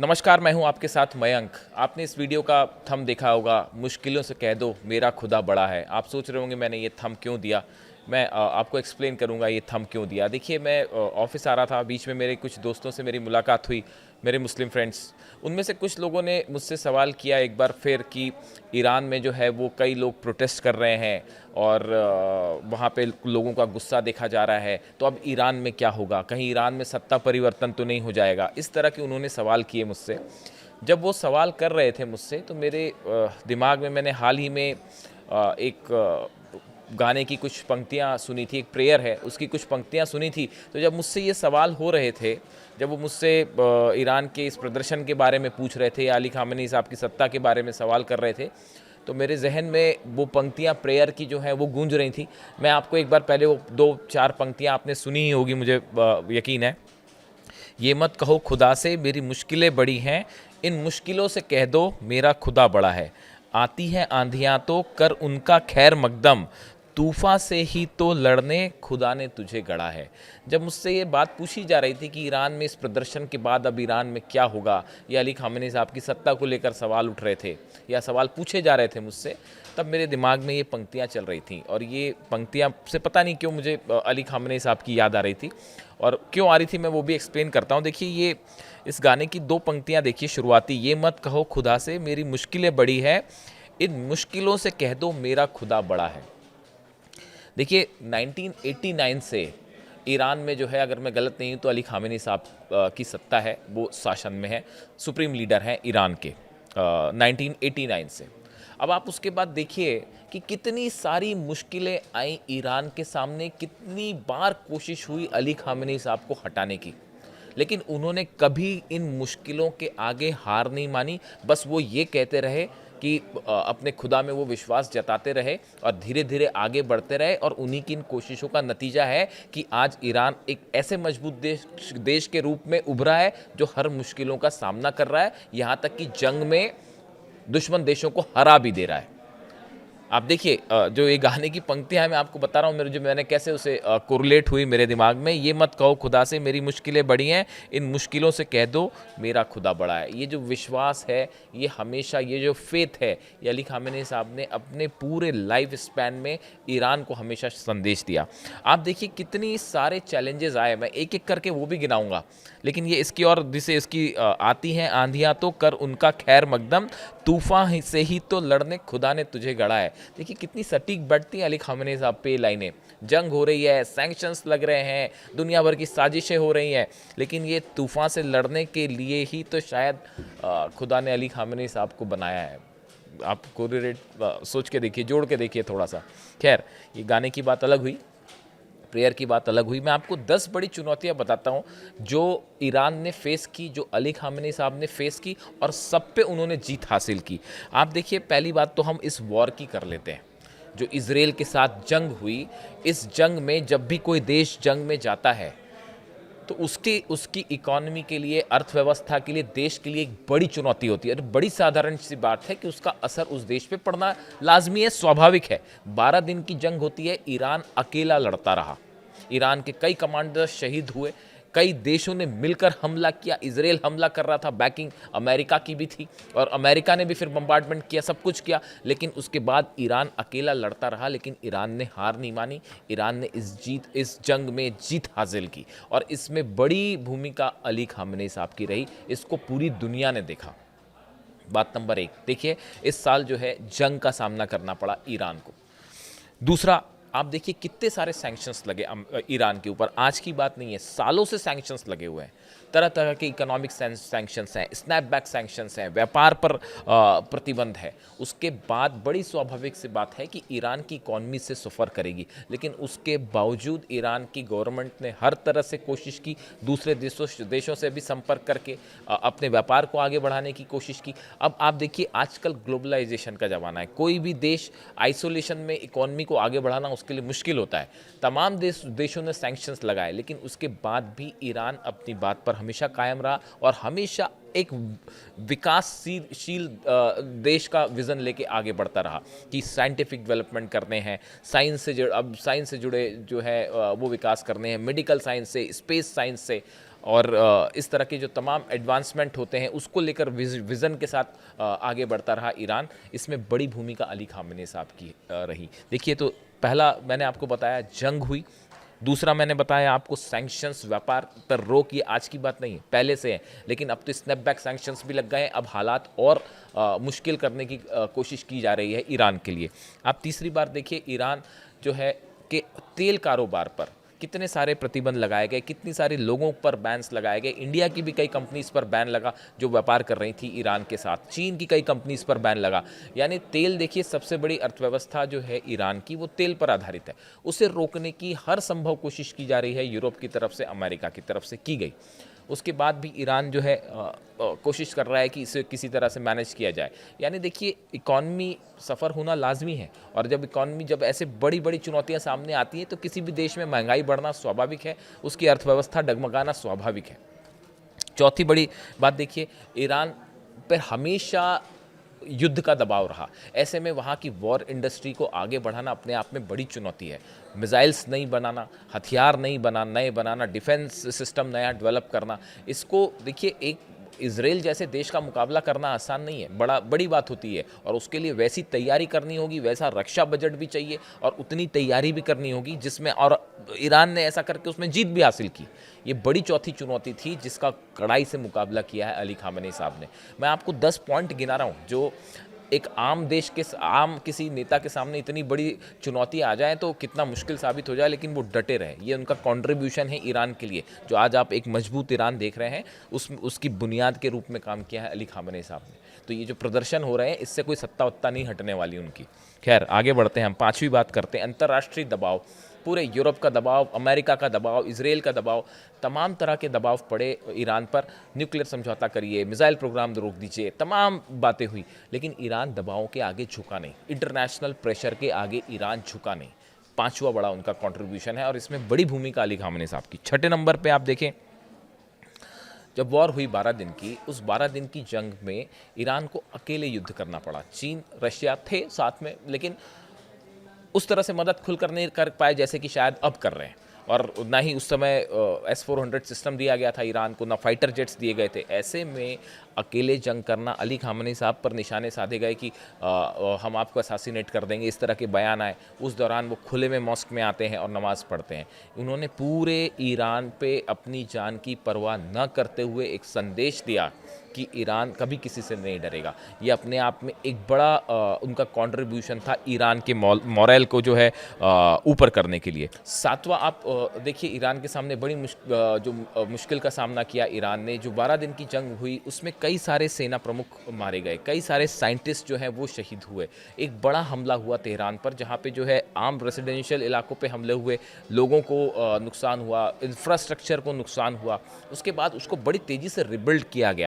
नमस्कार, मैं हूं आपके साथ मयंक। आपने इस वीडियो का थंब देखा होगा, मुश्किलों से कह दो मेरा खुदा बड़ा है। आप सोच रहे होंगे मैंने ये थंब क्यों दिया। मैं आपको एक्सप्लेन करूंगा ये थंब क्यों दिया। देखिए, मैं ऑफिस आ रहा था, बीच में मेरे कुछ दोस्तों से मेरी मुलाकात हुई, मेरे मुस्लिम फ्रेंड्स। उनमें से कुछ लोगों ने मुझसे सवाल किया एक बार फिर कि ईरान में जो है वो कई लोग प्रोटेस्ट कर रहे हैं और वहाँ पे लोगों का गुस्सा देखा जा रहा है, तो अब ईरान में क्या होगा, कहीं ईरान में सत्ता परिवर्तन तो नहीं हो जाएगा। इस तरह के उन्होंने सवाल किए मुझसे। जब वो सवाल कर रहे थे मुझसे तो मेरे दिमाग में मैंने हाल ही में एक गाने की कुछ पंक्तियाँ सुनी थी, एक प्रेयर है उसकी कुछ पंक्तियाँ सुनी थी। तो जब मुझसे ये सवाल हो रहे थे, जब वो मुझसे ईरान के इस प्रदर्शन के बारे में पूछ रहे थे या अली खामेनी साहब की सत्ता के बारे में सवाल कर रहे थे, तो मेरे जहन में वो पंक्तियाँ प्रेयर की जो हैं वो गूंज रही थी। मैं आपको एक बार पहले वो 2-4 पंक्तियाँ आपने सुनी ही होगी, मुझे यकीन है। ये मत कहो खुदा से मेरी मुश्किलें बड़ी हैं, इन मुश्किलों से कह दो मेरा खुदा बड़ा है। आती हैं आंधियाँ तो कर उनका खैर मकदम, तूफ़ान से ही तो लड़ने खुदा ने तुझे गढ़ा है। जब मुझसे ये बात पूछी जा रही थी कि ईरान में इस प्रदर्शन के बाद अब ईरान में क्या होगा, या अली खामेनी साहब की सत्ता को लेकर सवाल उठ रहे थे या सवाल पूछे जा रहे थे मुझसे, तब मेरे दिमाग में ये पंक्तियाँ चल रही थीं। और ये पंक्तियाँ से पता नहीं क्यों मुझे अली खामेनी साहब की याद आ रही थी, और क्यों आ रही थी मैं वो भी एक्सप्लेन करता हूँ। देखिए, ये इस गाने की 2 पंक्तियाँ देखिए शुरुआती, ये मत कहो खुदा से मेरी मुश्किलें बड़ी है, इन मुश्किलों से कह दो मेरा खुदा बड़ा है। देखिए, 1989 से ईरान में जो है, अगर मैं गलत नहीं हूँ तो अली खामेनी साहब की सत्ता है, वो शासन में है, सुप्रीम लीडर हैं ईरान के 1989 से। अब आप उसके बाद देखिए कि कितनी सारी मुश्किलें आई ईरान के सामने, कितनी बार कोशिश हुई अली खामेनी साहब को हटाने की, लेकिन उन्होंने कभी इन मुश्किलों के आगे हार नहीं मानी। बस वो ये कहते रहे कि अपने खुदा में वो विश्वास जताते रहे और धीरे धीरे आगे बढ़ते रहे, और उन्हीं की इन कोशिशों का नतीजा है कि आज ईरान एक ऐसे मजबूत देश के रूप में उभरा है जो हर मुश्किलों का सामना कर रहा है, यहाँ तक कि जंग में दुश्मन देशों को हरा भी दे रहा है। आप देखिए, जो ये गाने की पंक्तियाँ हैं, मैं आपको बता रहा हूँ मैंने कैसे उसे कोरिलेट हुई मेरे दिमाग में। ये मत कहो खुदा से मेरी मुश्किलें बड़ी हैं, इन मुश्किलों से कह दो मेरा खुदा बड़ा है। ये जो विश्वास है, ये हमेशा, ये जो फेथ है, ये अली खामेनी साहब ने अपने पूरे लाइफ स्पैन में ईरान को हमेशा संदेश दिया। आप देखिए कितनी सारे चैलेंजेस आए, मैं एक एक करके वो भी गिनाऊंगा, लेकिन ये इसकी और जिसे इसकी आती हैं आंधियाँ तो कर उनका खैर मकदम, तूफान से ही तो लड़ने खुदा ने तुझे गढ़ा है। देखिए कितनी सटीक बैठती हैं अली खामेनी साहब पे लाइनें। जंग हो रही है, सैंक्शंस लग रहे हैं, दुनिया भर की साजिशें हो रही हैं, लेकिन ये तूफान से लड़ने के लिए ही तो शायद खुदा ने अली खामेनी साहब को बनाया है। आप कोरिलेट सोच के देखिए, जोड़ के देखिए थोड़ा सा। खैर, ये गाने की बात अलग हुई, प्रेयर की बात अलग हुई। मैं आपको 10 बड़ी चुनौतियां बताता हूं जो ईरान ने फेस की, जो अली खामेनी साहब ने फेस की, और सब पे उन्होंने जीत हासिल की। आप देखिए, पहली बात तो हम इस वॉर की कर लेते हैं, जो इजराइल के साथ जंग हुई। इस जंग में जब भी कोई देश जंग में जाता है तो उसकी इकोनॉमी के लिए, अर्थव्यवस्था के लिए, देश के लिए एक बड़ी चुनौती होती है। और बड़ी साधारण सी बात है कि उसका असर उस देश पे पड़ना लाजमी है, स्वाभाविक है। 12 दिन की जंग होती है, ईरान अकेला लड़ता रहा, ईरान के कई कमांडर शहीद हुए, कई देशों ने मिलकर हमला किया, इजराइल हमला कर रहा था, बैकिंग अमेरिका की भी थी, और अमेरिका ने भी फिर बम्बार्डमेंट किया, सब कुछ किया, लेकिन उसके बाद ईरान अकेला लड़ता रहा। लेकिन ईरान ने हार नहीं मानी, ईरान ने इस जंग में जीत हासिल की, और इसमें बड़ी भूमिका अली खामेनी साहब की रही। इसको पूरी दुनिया ने देखा। बात नंबर 1, देखिए इस साल जो है जंग का सामना करना पड़ा ईरान को। दूसरा, आप देखिए कितने सारे सैंक्शंस लगे ईरान के ऊपर। आज की बात नहीं है, सालों से सैंक्शंस लगे हुए हैं। तरह तरह के इकोनॉमिक सैंक्शंस हैं, स्नैपबैक सैंक्शंस हैं, व्यापार पर प्रतिबंध है। उसके बाद बड़ी स्वाभाविक सी बात है कि ईरान की इकॉनमी से सफ़र करेगी, लेकिन उसके बावजूद ईरान की गवर्नमेंट ने हर तरह से कोशिश की, दूसरे देशों से भी संपर्क करके अपने व्यापार को आगे बढ़ाने की कोशिश की। अब आप देखिए, आजकल ग्लोबलाइजेशन का ज़माना है, कोई भी देश आइसोलेशन में इकॉनमी को आगे बढ़ाना उसके लिए मुश्किल होता है। तमाम देशों ने सैंक्शंस लगाए, लेकिन उसके बाद भी ईरान अपनी बात पर हमेशा कायम रहा और हमेशा एक विकासशील देश का विज़न लेके आगे बढ़ता रहा कि साइंटिफिक डेवलपमेंट करने हैं, साइंस से जुड़े जो है वो विकास करने हैं, मेडिकल साइंस से, स्पेस साइंस से, और इस तरह के जो तमाम एडवांसमेंट होते हैं उसको लेकर विज़न के साथ आगे बढ़ता रहा ईरान। इसमें बड़ी भूमिका अली खामेनी साहब की रही। देखिए, तो पहला मैंने आपको बताया जंग हुई, दूसरा मैंने बताया आपको सैंक्शंस, व्यापार पर रोक, ये आज की बात नहीं है, पहले से है, लेकिन अब तो स्नैपबैक सैंक्शंस भी लग गए हैं। अब हालात और मुश्किल करने की कोशिश की जा रही है ईरान के लिए। आप तीसरी बार देखिए, ईरान जो है कि तेल कारोबार पर कितने सारे प्रतिबंध लगाए गए, कितनी सारे लोगों पर बैन्स लगाए गए। इंडिया की भी कई कंपनीज पर बैन लगा जो व्यापार कर रही थी ईरान के साथ। चीन की कई कंपनीज पर बैन लगा। यानी तेल, देखिए, सबसे बड़ी अर्थव्यवस्था जो है ईरान की वो तेल पर आधारित है। उसे रोकने की हर संभव कोशिश की जा रही है, यूरोप की तरफ से, अमेरिका की तरफ से की गई। उसके बाद भी ईरान जो है कोशिश कर रहा है कि इसे किसी तरह से मैनेज किया जाए। यानी देखिए, इकॉनमी सफ़र होना लाजमी है, और जब ऐसे बड़ी बड़ी चुनौतियां सामने आती हैं तो किसी भी देश में महंगाई बढ़ना स्वाभाविक है, उसकी अर्थव्यवस्था डगमगाना स्वाभाविक है। चौथी बड़ी बात देखिए, ईरान पर हमेशा युद्ध का दबाव रहा। ऐसे में वहाँ की वॉर इंडस्ट्री को आगे बढ़ाना अपने आप में बड़ी चुनौती है। मिसाइल्स नहीं बनाना, हथियार नहीं नए बनाना, डिफेंस सिस्टम नया डेवलप करना, इसको देखिए, एक इजराइल जैसे देश का मुकाबला करना आसान नहीं है, बड़ी बात होती है, और उसके लिए वैसी तैयारी करनी होगी, वैसा रक्षा बजट भी चाहिए, और उतनी तैयारी भी करनी होगी जिसमें, और ईरान ने ऐसा करके उसमें जीत भी हासिल की। ये बड़ी चौथी चुनौती थी जिसका कड़ाई से मुकाबला किया है अली खामेनी साहब ने। मैं आपको 10 पॉइंट गिना रहा हूँ जो एक आम देश के, आम किसी नेता के सामने इतनी बड़ी चुनौती आ जाए तो कितना मुश्किल साबित हो जाए, लेकिन वो डटे रहे। ये उनका कंट्रीब्यूशन है ईरान के लिए। जो आज आप एक मजबूत ईरान देख रहे हैं, उसकी बुनियाद के रूप में काम किया है अली खामेनी साहब ने। तो ये जो प्रदर्शन हो रहे हैं, इससे कोई सत्ता वत्ता नहीं हटने वाली उनकी। खैर, आगे बढ़ते हैं, हम पांचवी बात करते हैं, अंतर्राष्ट्रीय दबाव। पूरे यूरोप का दबाव, अमेरिका का दबाव, इजराइल का दबाव, तमाम तरह के दबाव पड़े ईरान पर। न्यूक्लियर समझौता करिए, मिसाइल प्रोग्राम रोक दीजिए, तमाम बातें हुई, लेकिन ईरान दबावों के आगे झुका नहीं, इंटरनेशनल प्रेशर के आगे ईरान झुका नहीं। पांचवा बड़ा उनका कंट्रीब्यूशन है, और इसमें बड़ी भूमिका अली खामेनी साहब की। छठे नंबर पे आप देखें, जब वॉर हुई 12 दिन की, उस 12 दिन की जंग में ईरान को अकेले युद्ध करना पड़ा। चीन, रशिया थे साथ में, लेकिन उस तरह से मदद खुलकर नहीं कर पाए जैसे कि शायद अब कर रहे हैं। और ना ही उस समय S-400 सिस्टम दिया गया था ईरान को, ना फाइटर जेट्स दिए गए थे। ऐसे में अकेले जंग करना, अली खामेनी साहब पर निशाने साधे गए कि हम आपको असासिनेट कर देंगे, इस तरह के बयान आए। उस दौरान वो खुले में मॉस्क में आते हैं और नमाज़ पढ़ते हैं। उन्होंने पूरे ईरान पे अपनी जान की परवाह न करते हुए एक संदेश दिया कि ईरान कभी किसी से नहीं डरेगा। ये अपने आप में एक बड़ा उनका कंट्रीब्यूशन था ईरान के मॉरल को जो है ऊपर करने के लिए। सातवां, आप देखिए, ईरान के सामने बड़ी मुश्किल का सामना किया ईरान ने। जो 12 दिन की जंग हुई उसमें कई सारे सेना प्रमुख मारे गए, कई सारे साइंटिस्ट जो हैं वो शहीद हुए। एक बड़ा हमला हुआ तेहरान पर, जहाँ पे जो है आम रेसिडेंशियल इलाकों पे हमले हुए, लोगों को नुकसान हुआ, इंफ्रास्ट्रक्चर को नुकसान हुआ। उसके बाद उसको बड़ी तेज़ी से रिबिल्ड किया गया।